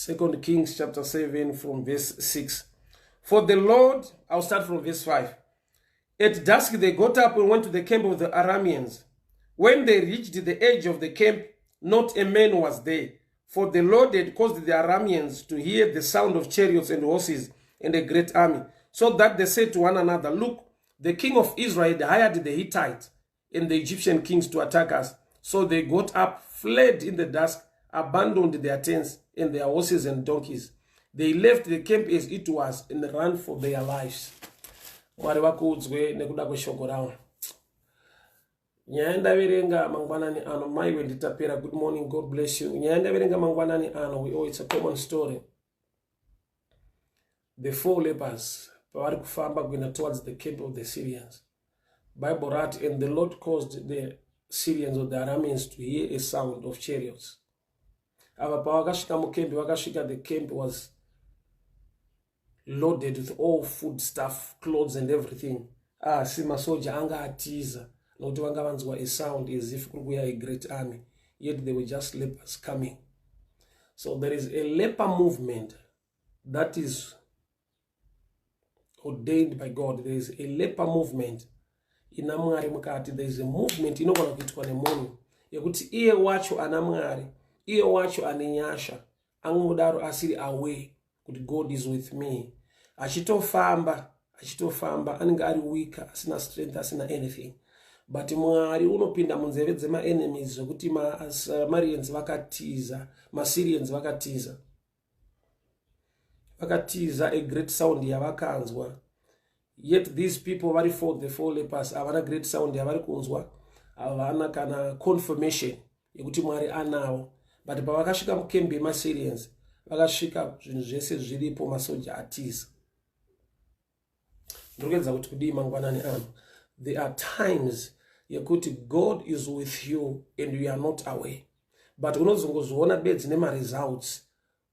2 Kings chapter 7 from verse 6. For the Lord, I'll start from verse 5. At dusk they got up and went to the camp of the Arameans. When they reached the edge of the camp, not a man was there, for the Lord had caused the Arameans to hear the sound of chariots and horses and a great army, so that they said to one another, Look, the king of Israel had hired the Hittite and the Egyptian kings to attack us. So they got up, fled in the dusk, abandoned their tents and their horses and donkeys. They left the camp as it was and ran for their lives. Mwari wakuudzwe nekuda kweshoko rawo. Nyaya ndaverenga mangwanani ano maiwe nditapera. Good morning, God bless you. Nyaya ndaverenga mangwanani ano, we it's a common story. The 4 lepers pavari kufamba kuenda towards the camp of the Syrians. Bible writes, and the Lord caused the Syrians or the Arameans to hear a sound of chariots. Ava pavakasvika mukempi vakasvika, the camp was loaded with all food stuff, clothes and everything. Si masoja anga atiza nokuti vanga vanzwa a sound as if kukuya a great army, yet they were just lepers coming. So there is a leper movement that is ordained by God. There is a leper movement ina Mwari mukati. There is a movement inogona kuitwa nemunhu yekuti iye wacho ana Mwari, iye wacho ane nyasha, angodaro asiri away kuti God is with me. Achitofamba anenge ari weak, asina strength, asina anything. But Mwari unopinda munzeve dzema enemies zvokuti Marians vakatiza, Syrians vakatiza a great sound yavakanzwa. Yet these people vari fought the 4 lepers havana great sound yavari kunzwa, havana kana confirmation yekuti Mwari anawo. But pavakasvika mukembe maSyrians vakasvika zvinhu zvese zviripo, masoja atiza. Ndinokuedza kuti kudii mangwanani ano. There are times yekuti God is with you and you are not aware. But unozongozviona bedzi nemaresults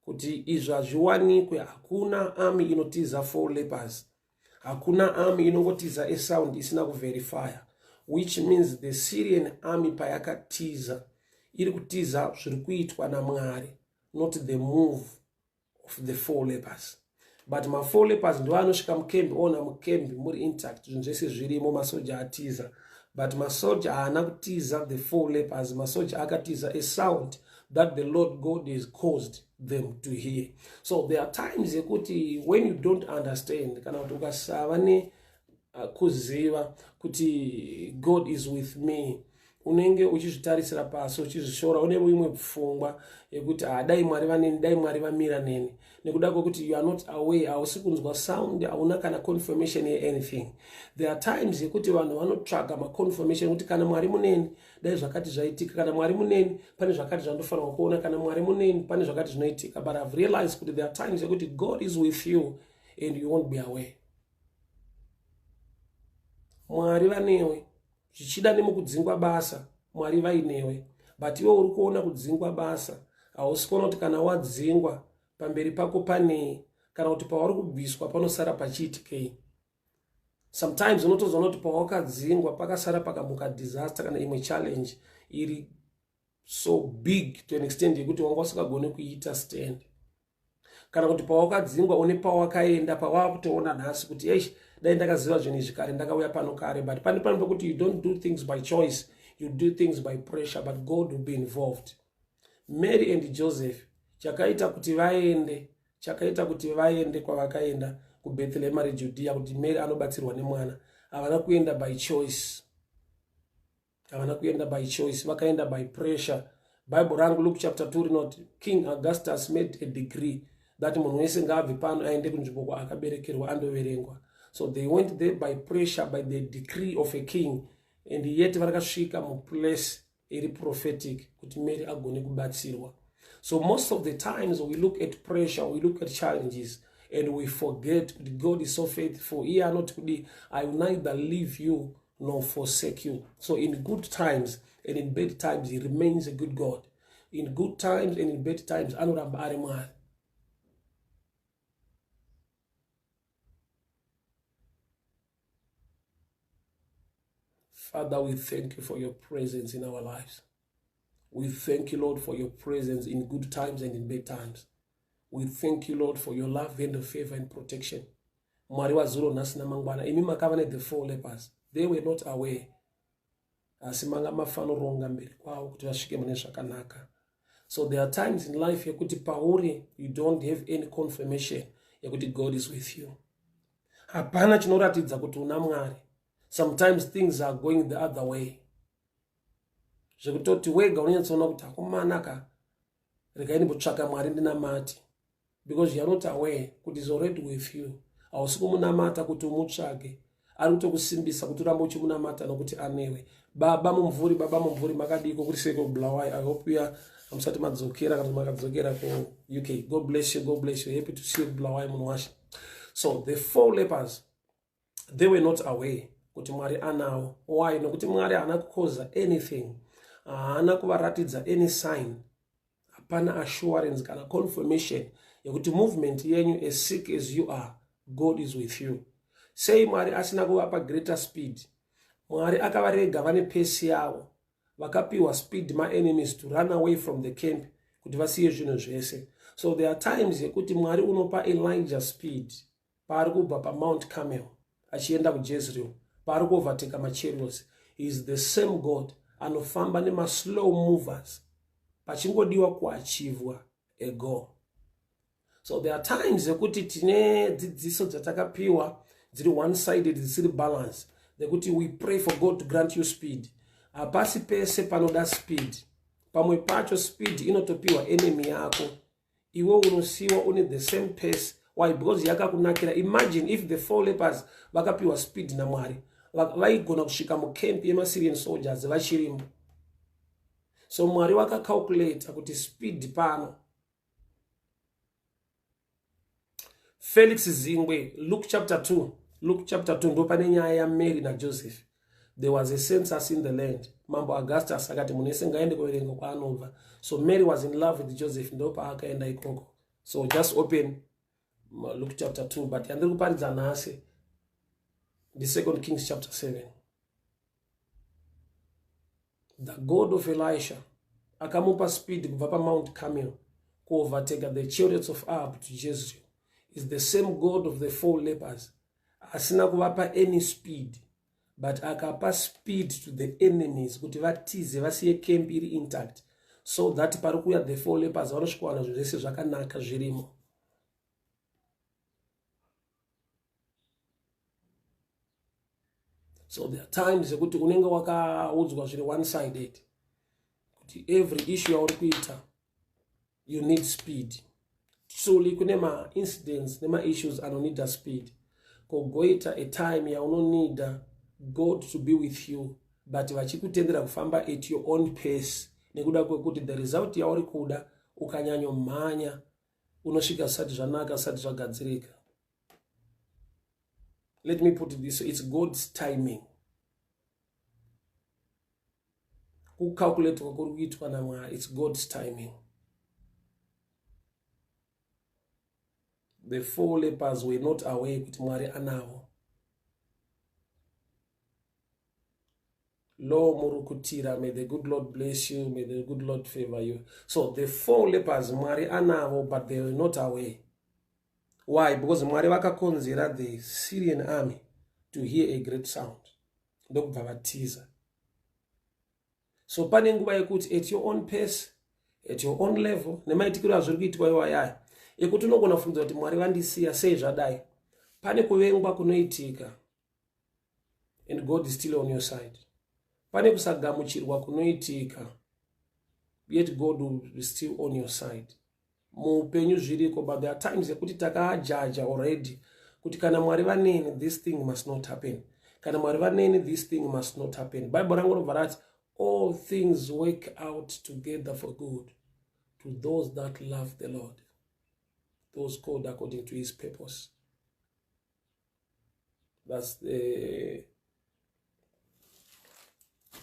kuti izvo hazviwanikwe. Hakuna army inotiza 4 lepers. Hakuna army inongotiza a sound isina kuverifya, which means the Syrian army payakatiza iri kutiza zviri kuitwa naMwari, not the move of the 4 lepers. But ma 4 lepers ndo anosvika mukembi, ona mukembi muri intact, zvinhu zvese zvirimo, masoja atiza. But masoja haana kutiza the 4 lepers, masoja akatiza a sound that the Lord God has caused them to hear. So there are times yekuti when you don't understand, kana kuti ukasava ne kuziva kuti God is with me, unenge uchizvitarisira pasi, uchizvishora, une imwe pfungwa yekuti dai Mwari vaneni, dai Mwari vamira neni. Nekuda kwekuti you are not aware, hausi kunzwa sound, hauna kana confirmation ye anything. There are times yekuti vanhu vanotsvaga confirmation kuti kana Mwari muneni dai zvakati zvaitika, kana Mwari muneni pane zvakati zvandofanirwa kuona, kana Mwari muneni pane zvakati zvinoitika. But I've realized kuti there are times yekuti God is with you and you won't be aware. Mwari vanewe, zvichida nemukudzingwa basa, Mwari vainewe. But iwe uri kuona kudzingwa basa, hausi kuona kuti kana wadzingwa pamberi pako panei, kana kuti pauri kubviswa panosara pachiitikei. Sometimes unotozona kuti pawakadzingwa pakasara pakamuka disaster kana imwe challenge iri so big to an extent yekuti wanga usingagone kuiita stand. Kana kuti pawakadzingwa une pawakaenda, pawakutoona nhasi kuti eish, dai ndakaziva zvinhu izvi kare, ndakauya pano kare. But pane pekuti you don't do things by choice, you do things by pressure, but God will be involved. Mary and Joseph chakaita kuti vaende kwavakaenda kuBethlehem reJudea, kuti Mary anobatsirwa nemwana, havana kuenda by choice. Vakaenda by pressure. Bible rangu Luke chapter 2 rinoti King Augustus made a decree that munhu wese ngaabve pano aende kunzvimbo kwaakaberekerwa andoverengwa. So they went there by pressure, by the decree of a king, and yet vakasvika muplace iri prophetic kuti Mary agone kubatsirwa. So most of the times we look at pressure, we look at challenges, and we forget that God is so faithful. He are not today, I will neither leave you nor forsake you. So in good times and in bad times, He remains a good God. In good times and in bad times, anoramba ari Mwari. Father, we thank you for your presence in our lives. We thank you, Lord, for your presence in good times and in bad times. We thank you, Lord, for your love and favor and protection. Mwari wa zuro nasi na mangwana. Imi makavane the 4 lepers. They were not aware. Asimanga mafano ronga mbele kwao kuti vashike mune zvakanaka. So there are times in life yakuti pauri you don't have any confirmation yakuti God is with you. Hapana chinoratidza kuti una Mwari. Sometimes things are going the other way. Zvekutoti wega unonyatsoona kuti akumanaka regai ndimbotsvaka Mwari ndinamati. Because you are not aware kuti is already with you. Hausi kumunamata kuti umutsvake. Ari kutokusimbisa kuti urambe uchimunamata nokuti anewe. Baba mumvuri makadiko kuti seko Blawai. I hope you are musati madzokera kana makadzokera ku UK. God bless you, God bless you. Happy to see you Blawai munwashi. So the 4 lepers, they were not aware kuti Mwari anawo. Why? Nokuti Mwari haana kukoza anything. Haana kuvaratidza any sign. Hapana assurance kana confirmation yakuti movement yenyu as sick as you are, God is with you. Say Mwari asina kuvapa greater speed. Mwari akavarega vane pace yavo. Vakapiwa speed my enemies to run away from the camp kuti vasiye zvinhu zvese. So there are times yekuti Mwari unopa Elijah speed. Paari kubva pa Mount Carmel achienda ku Jezreel. Paari kuovertake machariots. He is the same God anofamba nema slow movers. Pachingodiwa kuachivwa a goal. So there are times yekuti tine dzidziso dzatakapiwa dziri one-sided, dzisiri balance. Yekuti we pray for God to grant you speed. Apasi pese panoda speed. Pamwe pacho speed inotopiwa enemy yako. Iwe unosiwa une the same pace. Why? Because yakakunakira. Imagine if the 4 lepers vakapiwa speed na Mwari. Vaigona kusvika mukemp yema-Syrian soldiers vachirimo. So Mwari vakacalculate kuti speed pano. Felix Zingwe, Luke chapter 2. Luke chapter 2, ndo pane nyaya ya Mary na Joseph. There was a census in the land. Mambo Augustus akati munese ngaende kuverenga kwaanobva. So Mary was in love with Joseph, ndo paakaenda ikoko. So just open Luke chapter 2, but yandiri kuparidza nhasi the 2 Kings chapter 7. The God of Elisha akamupa speed kubva pa Mount Carmel kuovertake the chariots of Ahab to Jezreel. Is the same God of the 4 lepers. Asina kuvapa any speed, but akapa speed to the enemies kuti vatize vasiye camp iri intact, so that parikuya the 4 lepers vanosvikawana zvese zvakanaka zvirimo. So there are times yekuti unenge wakaudzwa zviri one-sided kuti every issue yauri kuita you need speed. Truly kune ma incidents nema issues anonida speed. Kogoita a time yaunonida God to be with you, but vachikutendera kufamba at your own pace. Nekuda kwekuti the result yauri kuda ukanyanyo mhanya unosvika sati zvanaka sati zvagadzirika. Let me put it this way, it's God's timing. Kucalculate kuri kuitwa na Mwari, it's God's timing. The 4 lepers were not aware kuti Mwari anawo. Lo murukutira, may the good Lord bless you, may the good Lord favor you. So the 4 lepers Mwari anawo, but they were not aware. Why? Because Mwari vakakonzera the Syrian army to hear a great sound. Ndokubva vatiza. So pane nguva yekuti at your own pace, at your own level, nemaitikiro azviri kuitwa iwayaya, ekuti unogona kufunza kuti Mwari vandisiya sei zvadai. Pane kuvengwa kunoitika, and God is still on your side. Pane kusagamuchirwa kunoitika, yet God will be still on your side. Muupenyu zviriko, but there are times yekuti takajaja already kuti kana Mwari vaneni this thing must not happen. Kana Mwari vaneni this thing must not happen. Bible rangu rinobva rati all things work out together for good to those that love the Lord, those called according to his purpose. That's the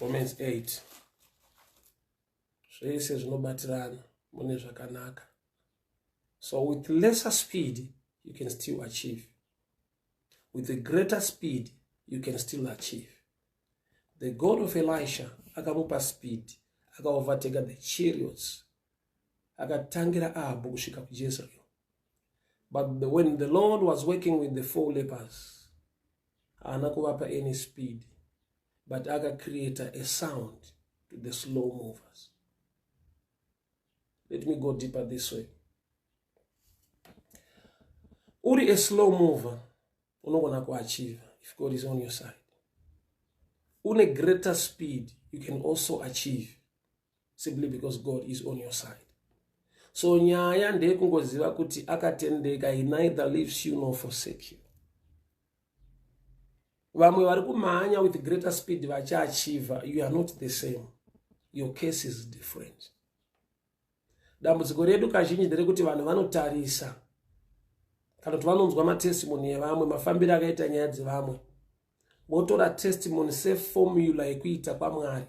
Romans 8. Zvese zvinobatirana mune zvakanaka. So with lesser speed, you can still achieve. With a greater speed, you can still achieve. The God of Elisha akamupa speed, akaovertake the chariots, akatangira Ahab kusvika ku Jezreel. But when the Lord was working with the 4 lepers, anakuvapa any speed, but aga create a sound to the slow movers. Let me go deeper this way. Uri a slow mover, unogona kuachieve if God is on your side. Une greater speed you can also achieve simply because God is on your side. So nyaya ndekungoziva kuti akatendeka, he neither leaves you nor forsake you. Vamwe vari kumhanya with greater speed vachiachieva, you are not the same. Your case is different. Dambudziko redu kazhinji nderekuti vanhu vanotarisa kana kuti vanonzwa matestimony evamwe, mafambiro akaita nyaya dzevamwe, votora testimony seformula yekuita kwaMwari.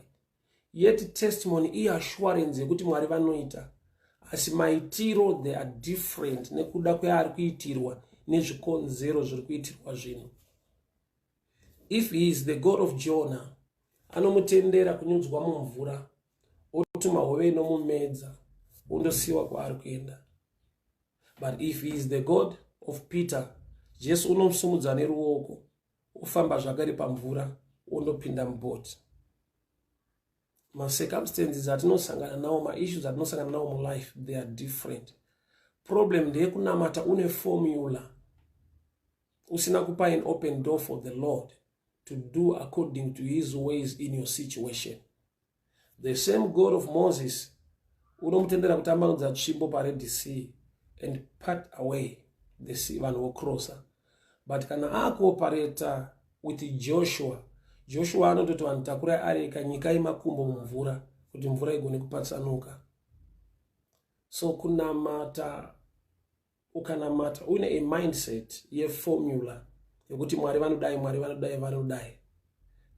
Yet testimony iassurance yekuti Mwari vanoita, asi maitiro they are different nekuda kweari kuitirwa nezvikonzero zviri kuitirwa zvinhu. If he is the God of Jonah, anomutendera kunyudzwa mumvura, otuma hove inomumedza, undosiwa kwaari kuenda. But if he is the God of Peter, Jesu unomusumudza neruoko, ufamba zvakare pamvura, undopinda muboti. Ma-circumstances atinosangana nawo, ma-issues atinosangana nawo mu life, they are different. Problem ndeyekunamata une formula, usina kupa an open door for the Lord to do according to his ways in your situation. The same God of Moses unomutendera kutambanudza tsvimbo paRed Sea and part away the sea, vanhu vocrosser. But kana akuoperata with Joshua anototi vanhu takurai areka, nyikai makumbo mumvura kuti mvura igone kupatsanuka. So kunamata, ukanamata une a mindset yeformula yekuti Mwari vanodai, Mwari vanodai, vanodai.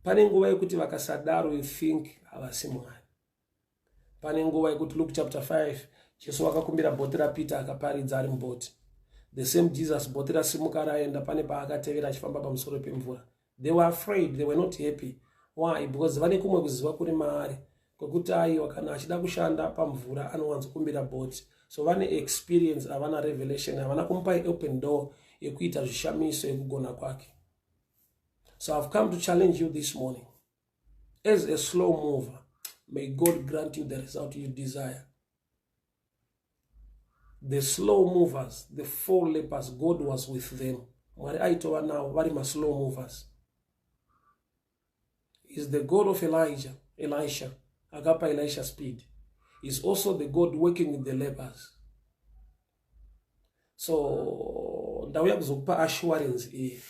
Pane nguva yekuti vakasadaro you think havasi Mwari. Pane nguva yekuti Luke chapter 5 Jesu vakakumbira bhoti raPeter akaparidza ari mubhoti. The same Jesus bhoti rasimuka raenda, pane paakatevera achifamba pamusoro pemvura. They were afraid, they were not happy. Why? Because vane kumwe kuziva kuri maari, kwekuti aiwa kana achida kushanda pamvura anowanzokumbira bhoti. So vane experience, havana revelation, havana kumupai open door yekuita zvishamiso yekugona kwake. So I've come to challenge you this morning. As a slow mover, may God grant you the result you desire. The slow movers, the 4 lepers, God was with them. Mwari aitova navo vari ma-slow movers. Is the God of Elisha, akapa Elisha speed. Is also the God working with the lepers. So ndauya kuzokupa assurance here.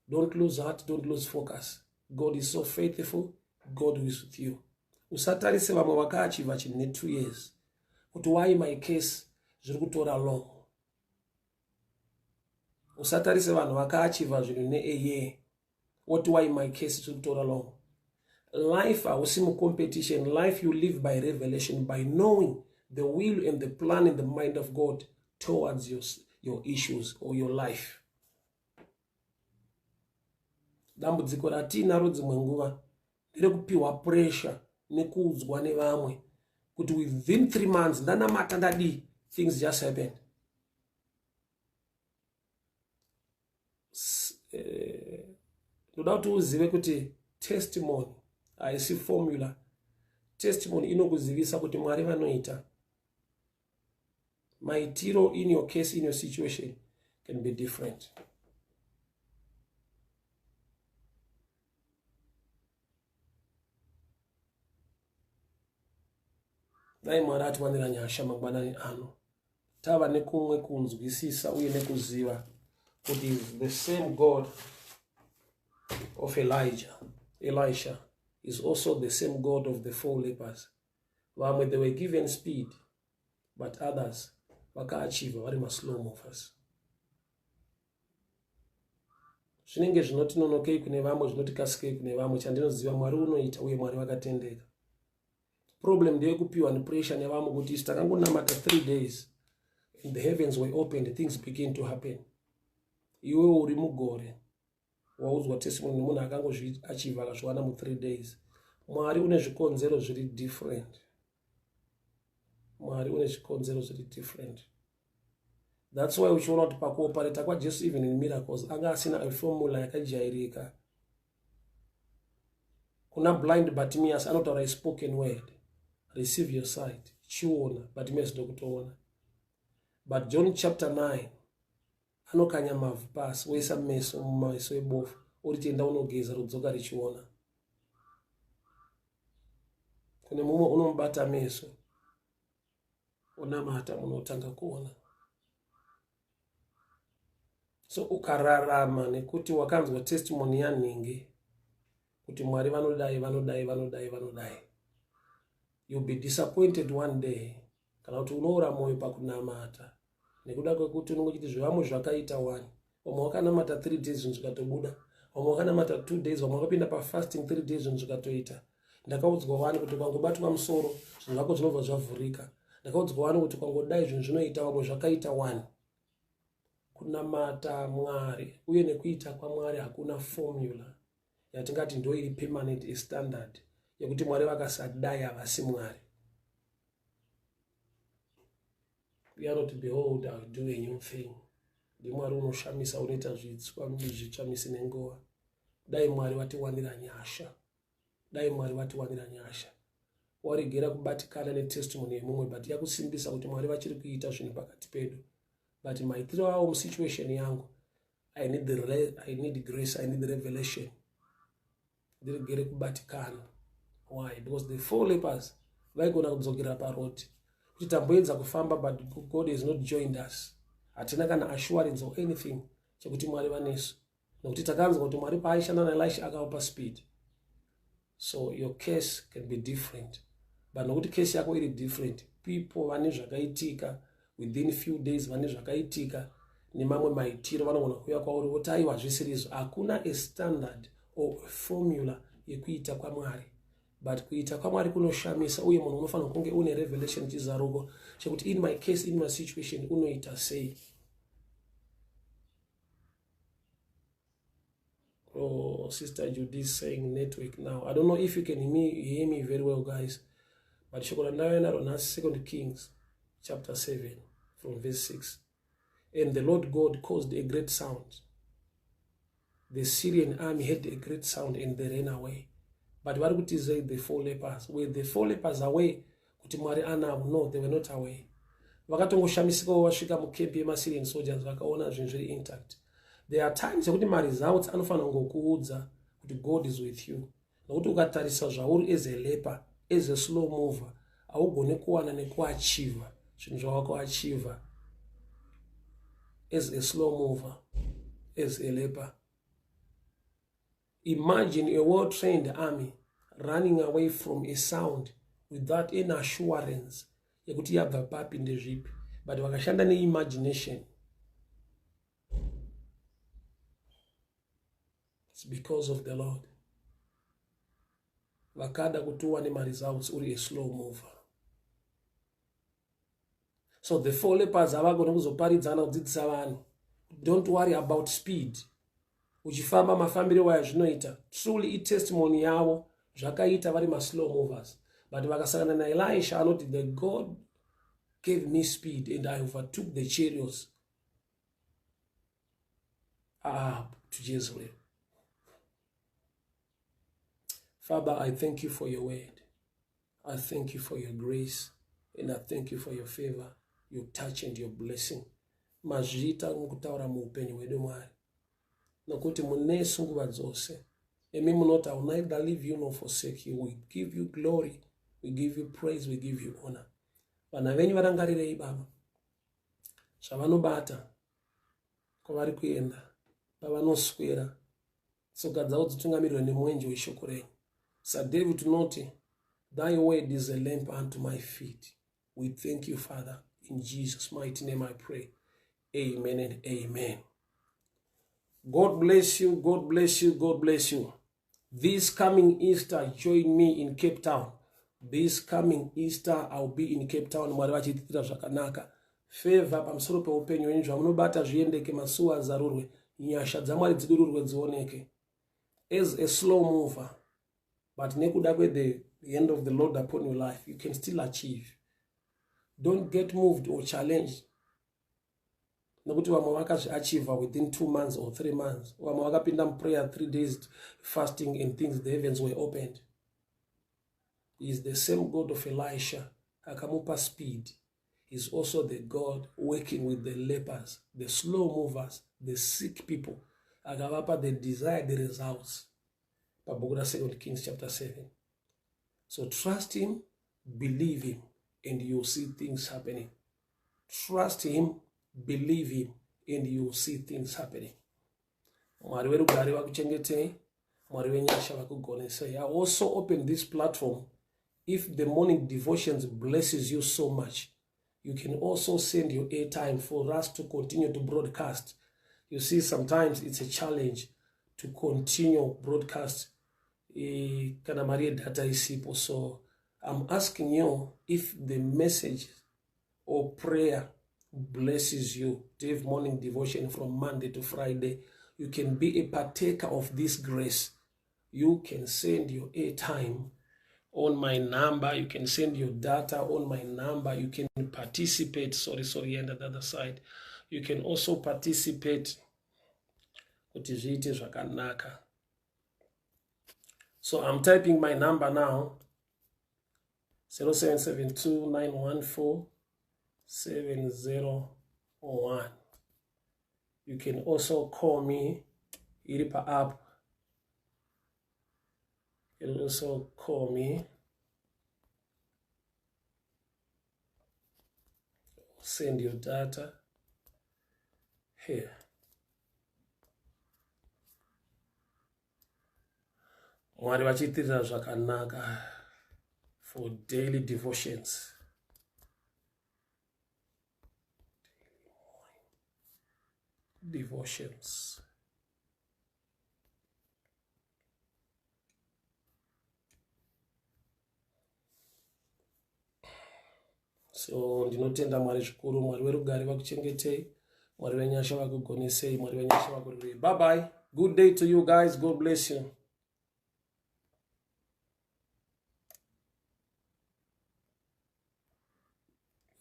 Don't lose heart, don't lose focus. God is so faithful, God is with you. Usatarise vamwe vakaachiva chinhu ne 2 years. Kuti why my case zviri kutora long. Usatarise vanhu vakaachiva zvinhu ne a year. What why my case zviri kutora long. Life hausi competition. Life you live by revelation, by knowing the will and the plan and the mind of God towards your issues or your life. Dambudziko ratinaro dzimwe nguva nderekupiwa pressure nekuudzwa nevamwe kuti within 3 months ndanamata ndadi, things just happened. Ndoda kuti uzive kuti testimony haisi formula. Testimony inokuzivisa kuti Mwari vanoita. Maitiro in your case, in your situation can be different. Dai Mwari atiwanira nyasha mangwanani ano. Tava nekumwe kunzwisisa uye nekuziva kuti the same God of Elisha is also the same God of the 4 lepers. Vamwe they were given speed, but others vakaachiva vari ma-slow movers. Zvinenge zvinotinonokei kune vamwe, zvinotikasike kune vamwe. Chandinoziva Mwari unoita uye Mwari vakatendeka. Problem ndeyekupiwa pressure nevamwe kuti takangonamata 3 days and the heavens were opened, things began to happen. Iwe uri mugore waudzwa testimony nemunhu akangozviachiva akazviwana mu 3 days. Mwari une zvikonzero zviri different. Mwari une zvikonzero zviri different. That's why uchiona kuti pakuoperata kwaJesu even in miracles anga asina a formula yakajairika. Kuna blind Bartimaeus anotaura a spoken word, receive your sight, chiona Bartimaeus ndokutoona. But John chapter 9 anokanya mavhu pasi oisa meso mumaso ebofu uri tienda unogeza rudzoka richiona. Kune mumwe unomubata meso unamata unotanga kuona. So ukararama nekuti wakanzwa testimony yaningi kuti Mwari vanodai, you'll be disappointed one day kana kuti unoora moyo pakunamata nekuda kwekuti unongochiti zvivamwe zvakaita 1 vamwe wakanamata 3 days zvinhu zvikatobuda, vamwe wakanamata 2 days, vamwe wakapinda pafasting 3 days zvinhu zvikatoita. Ndakaudzwa 1 kuti ukangobatwa musoro zvinhu zvako zvinobva zvavhurika. Ndakaudzwa 1 kuti ukangodai zvinhu zvinoita, vamwe zvakaita 1. Kunamata Mwari uye nekuita kwaMwari hakuna formula yatingati ndo iri permanent standard yekuti Mwari vakasadai havasi Mwari. We are not behold I do a new thing. Mwari unoshamisa unoita zvitsvamisi nenguva. Dai Mwari vatiwanira nyasha. Dai Mwari vatiwanira nyasha. Waregera kubatikana netestimony yemumwe but yakusimbisa kuti Mwari vachiri kuita zvinhu pakati pedu. But maitiro awo musituation yangu, I need grace, I need revelation. Ndiregere kubatikana. Why? Because the 4 lepers vaigona kudzokera paroti kuti tamboedza kufamba but God has not joined us. Hatina kana assurance or anything chekuti Mwari vanesu. Nokuti takanzwa kuti Mwari paaishanda naElisha akavapa speed. So your case can be different. But nokuti case yako iri different, people vane zvakaitika within few days vane zvakaitika nemamwe maitiro vanogona kuuya kwauri voti aiwa zvisiri hakuna a standard or a formula yekuita kwaMwari. But kuita kwaMwari kunoshamisa uye munhu unofanira kunge une revelation chizaruko chekuti in my case, in my situation unoita sei. Oh, Sister Judy is saying network now. I don't know if you can hear me very well, guys. But shoko randayo na 2 Kings chapter 7 from verse 6. And the Lord God caused a great sound. The Syrian army heard a great sound and they ran away. But what would say the 4 lepers? Were the 4 lepers away? Kuti Mwari anavo? No, they were not away. Vakatongoshamisika vasvika mukempi yemaSyrian soldiers vakaona zvinhu zviri intact. There are times kuti maresults anofanira kungokuudza kuti God is with you. Nokuti ukatarisa zvauri as a leper, as a slow mover, haugone kuwana nekuachieve zvinhu zvawakachieva as a slow mover, as a leper. Imagine a well-trained army running away from a sound without any assurance yekuti yabva papi ndezvipi, but vakashanda neimagination. It's because of the Lord. Vakada kutuwa ni results uri a slow mover. So the 4 lepers havagona kuzoparidzana kudzidzisa vanhu. Don't worry about speed. Uchifamba mafambiro wayo zvinoita. Truly testimony yavo zvakaita vari slow movers. But vakasangana naElisha anoti the God gave me speed and I overtook the chariots to Jezreel. Father, I thank you for your word. I thank you for your grace. And I thank you for your favor, your touch and your blessing. Mazvita mukutaura muupenyu hwedu Mwari. Nokuti munesu nguva dzose. Emi munoti I will neither leave you nor forsake you. We give you glory. We give you praise. We give you honor. Vana venyu varangarirei Baba. Zvavanobata. Kwavari kuenda. Pavanoswera. Tsoka dzavo dzitungamirirwe nemwenje weshoko renyu. Sir David noti, thy word is a lamp unto my feet. We thank you, Father. In Jesus' mighty name I pray. Amen and amen. God bless you. God bless you. God bless you. This coming Easter, join me in Cape Town. This coming Easter, I'll be in Cape Town. Mwari vachititira zvakanaka. Favor pamusoro peupenyu hwenyu zvamunobata zviendeke masuwa azarurwe. Nyasha dzaMwari dzidururwe dzioneke. As a slow mover, but nekuda the end of the Lord upon your life, you can still achieve. Don't get moved or challenged nokuti vamwe vakazviachieva within 2 months or 3 months. Vamwe vakapinda muprayer 3 days fasting and things, the heavens were opened. He is the same God of Elisha, akamupa speed. He's also the God working with the lepers, the slow movers, the sick people. Akavapa the desired results. Pabhuku 2 Kings chapter 7. So trust him, believe him, and you'll see things happening. Trust him, believe him, and you'll see things happening. Mwari werugare vakuchengetei, Mwari wenyasha vakugonesei. I also open this platform. If the morning devotions blesses you so much, you can also send your airtime for us to continue to broadcast. You see, sometimes it's a challenge to continue broadcast. Kana Maria data isipo. So I'm asking you, if the message or prayer blesses you to have morning devotion from Monday to Friday, you can be a partaker of this grace. You can send your airtime on my number. You can send your data on my number. You can participate. Sorry, and the other side. You can also participate. So I'm typing my number now. 0772-914-701. You can also call me. Iripa app. You can also call me. Send your data here. Mwari vachiitirira zvakanaka for daily devotions. Devotions. So ndinotenda Mwari zvikuru. Mwari werugare vakuchengetei, Mwari wenyasha vakugonesei, Mwari wenyasha vakurwirei. Bye bye. Good day to you guys. God bless you.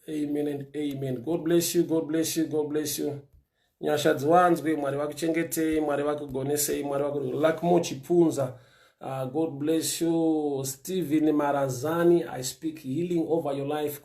Amen and amen. God bless you. God bless you. God bless you. Nyasha dziwanzwe, Mwari vakuchengetei, Mwari vakugonesei, Mwari vakurwirei. Lakmo Chipunza. God bless you. Stephen Marazani, I speak healing over your life.